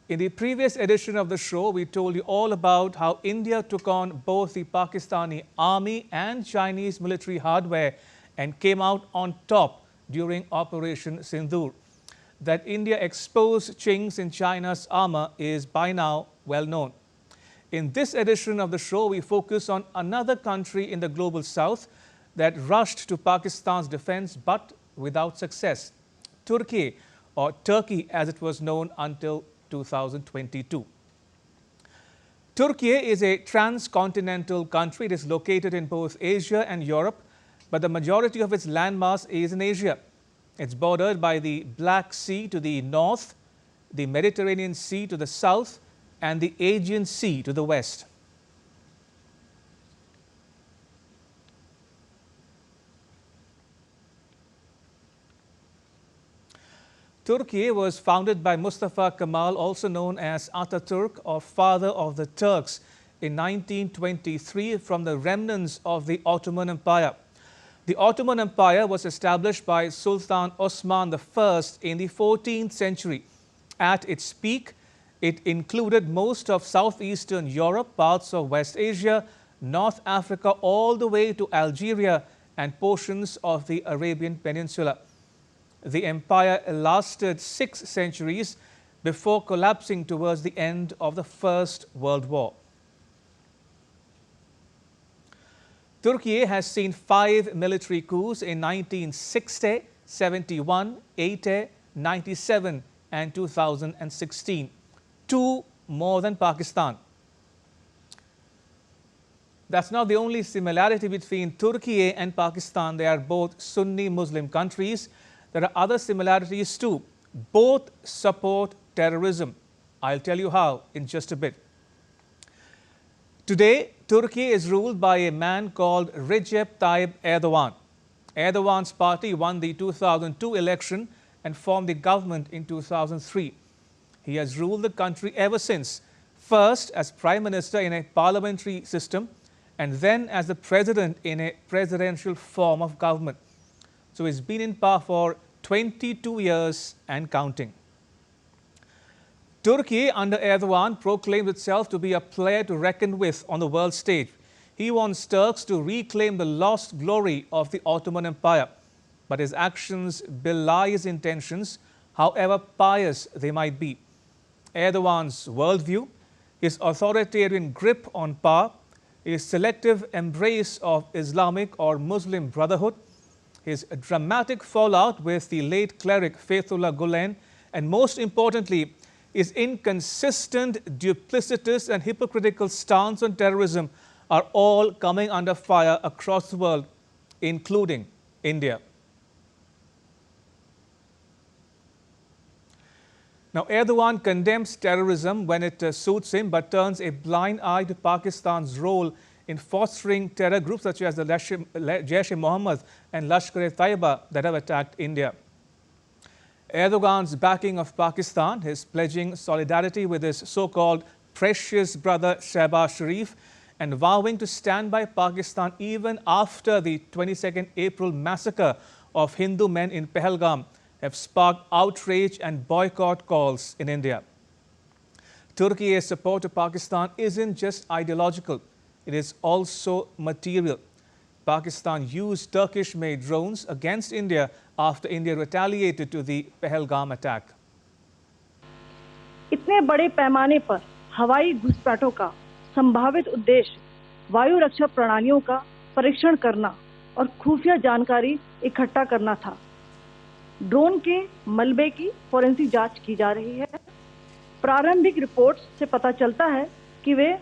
In the previous edition of the show, we told you all about how India took on both the Pakistani army and Chinese military hardware and came out on top during Operation Sindoor. That India exposed chinks in China's armor is by now well known. In this edition of the show, we focus on another country in the global south that rushed to Pakistan's defense but without success. Turkey, or Turkey as it was known until 2022. Turkey is a transcontinental country. It is located in both Asia and Europe, but the majority of its landmass is in Asia. It's bordered by the Black Sea to the north, the Mediterranean Sea to the south, and the Aegean Sea to the west. Turkey was founded by Mustafa Kemal, also known as Ataturk or Father of the Turks, in 1923 from the remnants of the Ottoman Empire. The Ottoman Empire was established by Sultan Osman I in the 14th century. At its peak, it included most of southeastern Europe, parts of West Asia, North Africa, all the way to Algeria and portions of the Arabian Peninsula. The empire lasted 6 centuries before collapsing towards the end of the First World War. Turkey has seen 5 military coups in 1960, 71, 80, 97 and 2016, 2 more than Pakistan. That's not the only similarity between Turkey and Pakistan. They are both Sunni Muslim countries. There are other similarities too. Both support terrorism. I'll tell you how in just a bit. Today, Turkey is ruled by a man called Recep Tayyip Erdogan. Erdogan's party won the 2002 election and formed the government in 2003. He has ruled the country ever since, first as Prime Minister in a parliamentary system and then as the President in a presidential form of government. So he's been in power for 22 years and counting. Turkey under Erdogan proclaimed itself to be a player to reckon with on the world stage. He wants Turks to reclaim the lost glory of the Ottoman Empire. But his actions belie his intentions, however pious they might be. Erdogan's worldview, his authoritarian grip on power, his selective embrace of Islamic or Muslim brotherhood, his dramatic fallout with the late cleric Fethullah Gulen, and most importantly, his inconsistent, duplicitous and hypocritical stance on terrorism are all coming under fire across the world, including India. Now, Erdogan condemns terrorism when it suits him, but turns a blind eye to Pakistan's role in fostering terror groups such as the Jaish-e-Mohammed and Lashkar-e-Taiba that have attacked India. Erdogan's backing of Pakistan, his pledging solidarity with his so-called precious brother Shehbaz Sharif, and vowing to stand by Pakistan even after the 22nd April massacre of Hindu men in Pahalgam, have sparked outrage and boycott calls in India. Turkey's support to Pakistan isn't just ideological. It is also material. Pakistan used Turkish-made drones against India after India retaliated to the Pahalgam attack. इतने बड़े पैमाने पर हवाई घुसपैठों का संभावित उद्देश्य वायु रक्षा प्रणालियों का परीक्षण करना और खुफिया जानकारी इकट्ठा करना था। ड्रोन के मलबे की फोरेंसिक जांच की जा रही है। प्रारंभिक रिपोर्ट्स से पता चलता है कि वे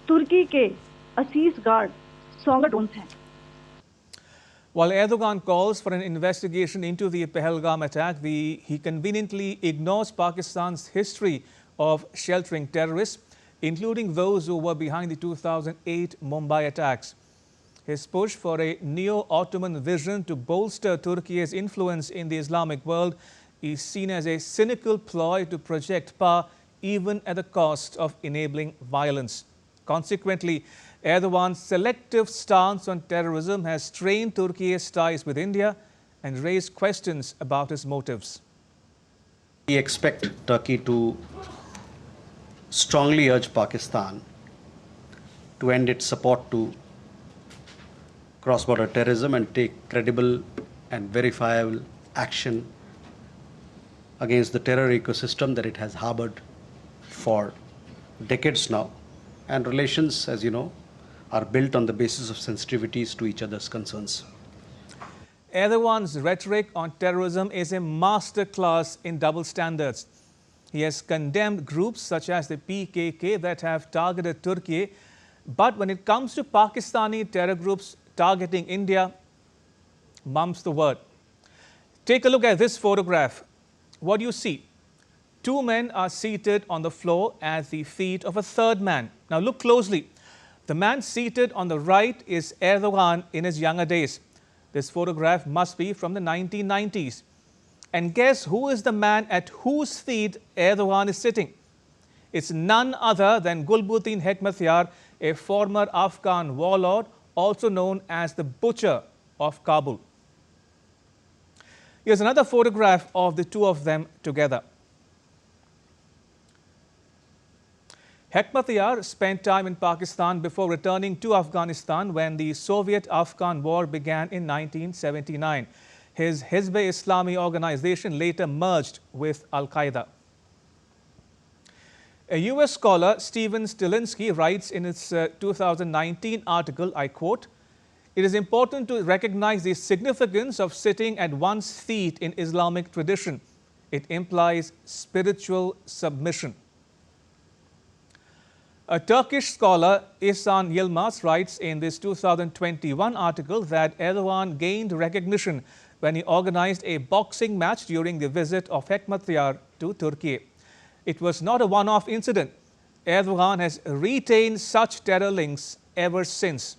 तुर्की के असीस गार्ड सॉन्गर ड्रोन्स हैं। While Erdogan calls for an investigation into the Pahalgam attack, he conveniently ignores Pakistan's history of sheltering terrorists, including those who were behind the 2008 Mumbai attacks. His push for a neo-Ottoman vision to bolster Turkey's influence in the Islamic world is seen as a cynical ploy to project power even at the cost of enabling violence. Consequently, Erdogan's selective stance on terrorism has strained Turkey's ties with India and raised questions about his motives. We expect Turkey to strongly urge Pakistan to end its support to cross-border terrorism and take credible and verifiable action against the terror ecosystem that it has harbored for decades now. And relations, as you know, are built on the basis of sensitivities to each other's concerns. Erdogan's rhetoric on terrorism is a masterclass in double standards. He has condemned groups such as the PKK that have targeted Turkey, but when it comes to Pakistani terror groups targeting India, mum's the word. Take a look at this photograph. What do you see? Two men are seated on the floor at the feet of a third man. Now look closely. The man seated on the right is Erdogan in his younger days. This photograph must be from the 1990s. And guess who is the man at whose feet Erdogan is sitting? It's none other than Gulbuddin Hekmatyar, a former Afghan warlord, also known as the Butcher of Kabul. Here's another photograph of the two of them together. Hekmatyar spent time in Pakistan before returning to Afghanistan when the Soviet-Afghan War began in 1979. His Hizb-e-Islami organization later merged with Al-Qaeda. A U.S. scholar, Stephen Stilinsky, writes in his 2019 article, I quote, "It is important to recognize the significance of sitting at one's feet in Islamic tradition. It implies spiritual submission." A Turkish scholar, Ihsan Yilmaz, writes in this 2021 article that Erdogan gained recognition when he organized a boxing match during the visit of Hekmatyar to Turkey. It was not a one-off incident. Erdogan has retained such terror links ever since.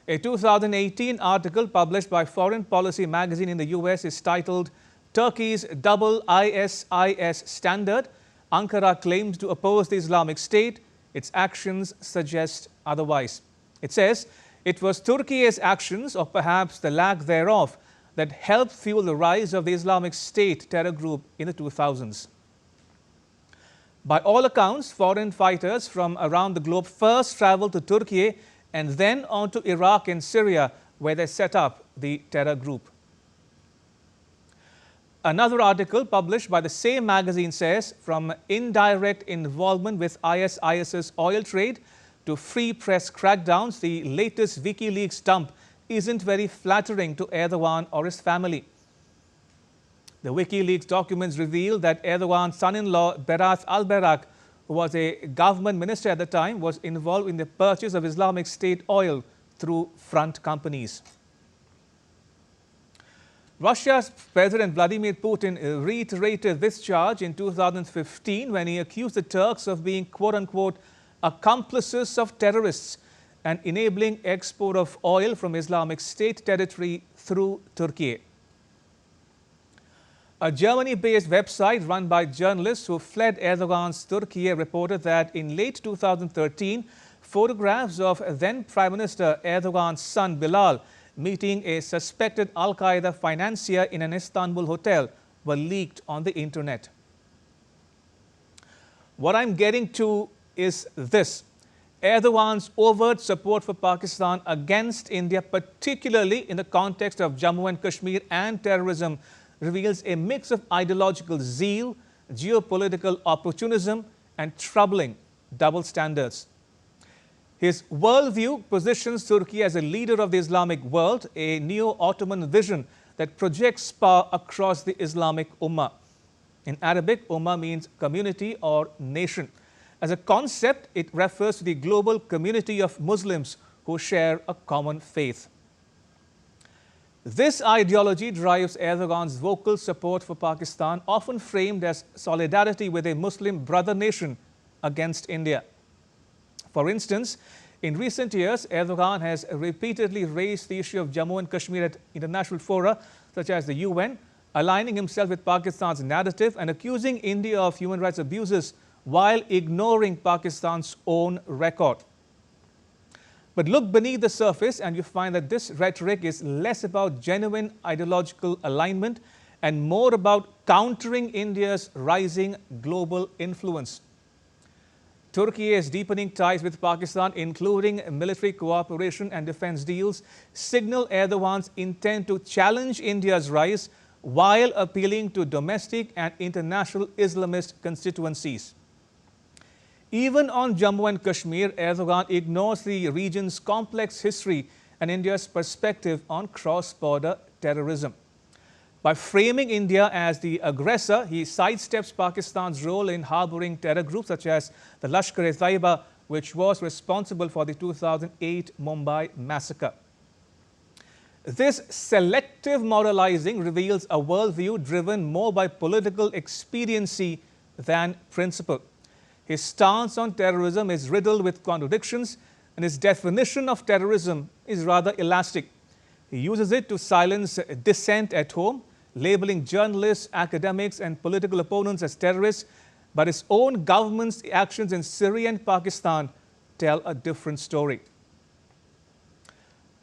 A 2018 article published by Foreign Policy magazine in the US is titled "Turkey's Double ISIS Standard. Ankara claims to oppose the Islamic State. Its actions suggest otherwise." It says, it was Turkey's actions, or perhaps the lack thereof, that helped fuel the rise of the Islamic State terror group in the 2000s. By all accounts, foreign fighters from around the globe first traveled to Turkey and then on to Iraq and Syria, where they set up the terror group. Another article published by the same magazine says, from indirect involvement with ISIS's oil trade to free press crackdowns, the latest WikiLeaks dump isn't very flattering to Erdogan or his family. The WikiLeaks documents reveal that Erdogan's son-in-law, Berat al-Bayrak, who was a government minister at the time, was involved in the purchase of Islamic State oil through front companies. Russia's President Vladimir Putin reiterated this charge in 2015 when he accused the Turks of being, quote-unquote, accomplices of terrorists and enabling export of oil from Islamic State territory through Turkey. A Germany-based website run by journalists who fled Erdogan's Turkey reported that in late 2013, photographs of then Prime Minister Erdogan's son Bilal meeting a suspected Al-Qaeda financier in an Istanbul hotel were leaked on the internet. What I'm getting to is this. Erdogan's overt support for Pakistan against India, particularly in the context of Jammu and Kashmir and terrorism, reveals a mix of ideological zeal, geopolitical opportunism, and troubling double standards. His worldview positions Turkey as a leader of the Islamic world, a neo-Ottoman vision that projects power across the Islamic Ummah. In Arabic, Ummah means community or nation. As a concept, it refers to the global community of Muslims who share a common faith. This ideology drives Erdogan's vocal support for Pakistan, often framed as solidarity with a Muslim brother nation against India. For instance, in recent years, Erdogan has repeatedly raised the issue of Jammu and Kashmir at international fora, such as the UN, aligning himself with Pakistan's narrative and accusing India of human rights abuses while ignoring Pakistan's own record. But look beneath the surface and you find that this rhetoric is less about genuine ideological alignment and more about countering India's rising global influence. Turkey is deepening ties with Pakistan, including military cooperation and defense deals, signal Erdogan's intent to challenge India's rise while appealing to domestic and international Islamist constituencies. Even on Jammu and Kashmir, Erdogan ignores the region's complex history and India's perspective on cross-border terrorism. By framing India as the aggressor, he sidesteps Pakistan's role in harboring terror groups such as the Lashkar-e-Taiba, which was responsible for the 2008 Mumbai massacre. This selective moralizing reveals a worldview driven more by political expediency than principle. His stance on terrorism is riddled with contradictions, and his definition of terrorism is rather elastic. He uses it to silence dissent at home, labeling journalists, academics, and political opponents as terrorists, but his own government's actions in Syria and Pakistan tell a different story.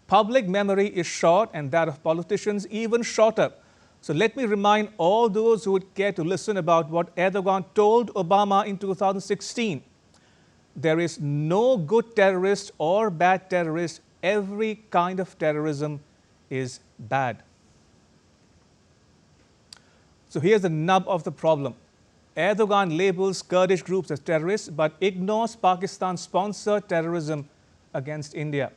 Public memory is short, and that of politicians even shorter. So let me remind all those who would care to listen about what Erdogan told Obama in 2016. There is no good terrorist or bad terrorist. Every kind of terrorism is bad. So here's the nub of the problem. Erdogan labels Kurdish groups as terrorists but ignores Pakistan-sponsored terrorism against India.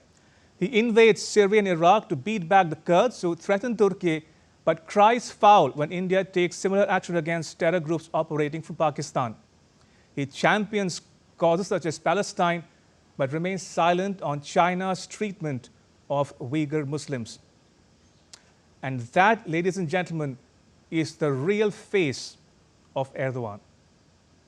He invades Syria and Iraq to beat back the Kurds who threaten Turkey, but cries foul when India takes similar action against terror groups operating from Pakistan. He champions causes such as Palestine, but remains silent on China's treatment of Uyghur Muslims. And that, ladies and gentlemen, is the real face of Erdogan.